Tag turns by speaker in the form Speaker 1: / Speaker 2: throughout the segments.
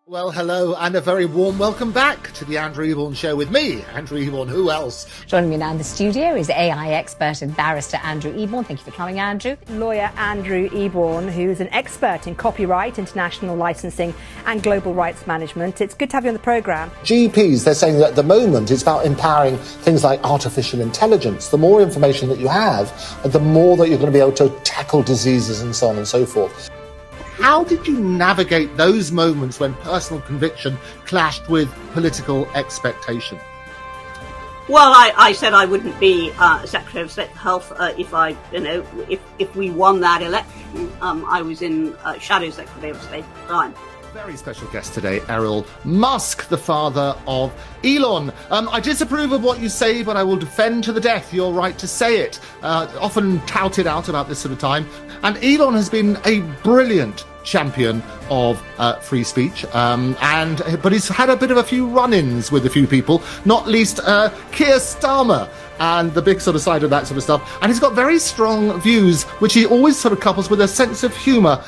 Speaker 1: Well, hello and a very warm welcome back to the Andrew Eborn Show with me, Andrew Eborn. Who else?
Speaker 2: Joining me now in the studio is AI expert and barrister Andrew Eborn. Thank you for coming, Andrew.
Speaker 3: Lawyer Andrew Eborn, who's an expert in copyright, international licensing and global rights management. It's good to have you on the programme.
Speaker 1: GPs, they're saying that at the moment it's about empowering things like artificial intelligence. The more information that you have, the more that you're going to be able to tackle diseases and so on and so forth. How did you navigate those moments when personal conviction clashed with political expectation?
Speaker 4: Well, I said I wouldn't be Secretary of State for Health if we won that election. I was in Shadow Secretary of State at the time.
Speaker 1: Very special guest today, Elon Musk, the father of Elon. I disapprove of what you say, but I will defend to the death your right to say it. Often touted out about this sort of time. And Elon has been a brilliant champion of free speech, but he's had a bit of a few run-ins with a few people, not least Keir Starmer and the big sort of side of that sort of stuff. And he's got very strong views, which he always sort of couples with a sense of humour.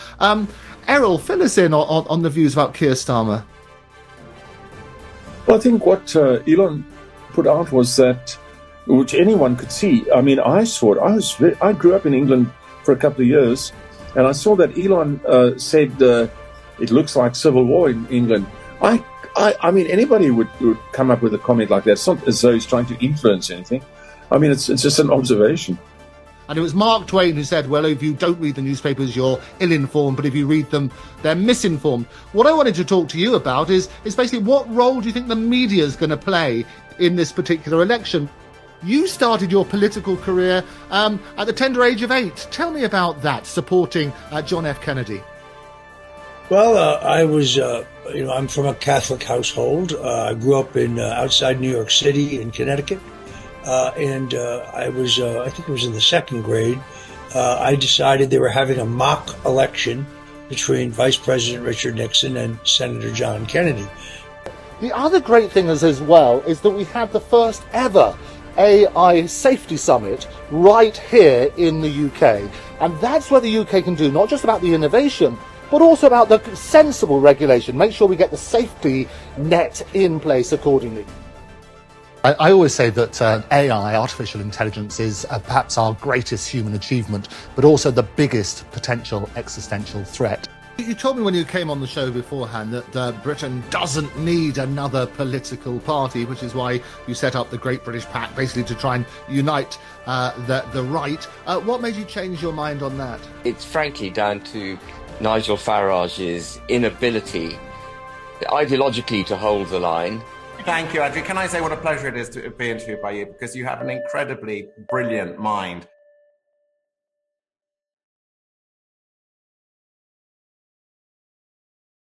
Speaker 1: Errol, fill us in on the views about Keir Starmer.
Speaker 5: Well, I think what Elon put out was that, which anyone could see. I mean, I saw it. I grew up in England for a couple of years, and I saw that Elon said it looks like civil war in England. I mean, anybody would come up with a comment like that. It's not as though he's trying to influence anything. I mean, it's just an observation.
Speaker 1: And it was Mark Twain who said, well, if you don't read the newspapers, you're ill-informed, but if you read them, they're misinformed. What I wanted to talk to you about is basically what role do you think the media is going to play in this particular election? You started your political career at the tender age of 8. Tell me about that, supporting John F. Kennedy.
Speaker 6: Well, I was, I'm from a Catholic household. I grew up in outside New York City in Connecticut. And I think it was in the second grade, I decided they were having a mock election between Vice President Richard Nixon and Senator John Kennedy.
Speaker 1: The other great thing is, as well, is that we had the first ever AI safety summit right here in the UK. And that's where the UK can do not just about the innovation, but also about the sensible regulation. Make sure we get the safety net in place accordingly. I always say that AI, artificial intelligence, is perhaps our greatest human achievement, but also the biggest potential existential threat. You told me when you came on the show beforehand that Britain doesn't need another political party, which is why you set up the Great British Pact, basically to try and unite the right. What made you change your mind on that?
Speaker 7: It's frankly down to Nigel Farage's inability, ideologically, to hold the line.
Speaker 8: Thank you, Andrew. Can I say what a pleasure it is to be interviewed by you, because you have an incredibly brilliant mind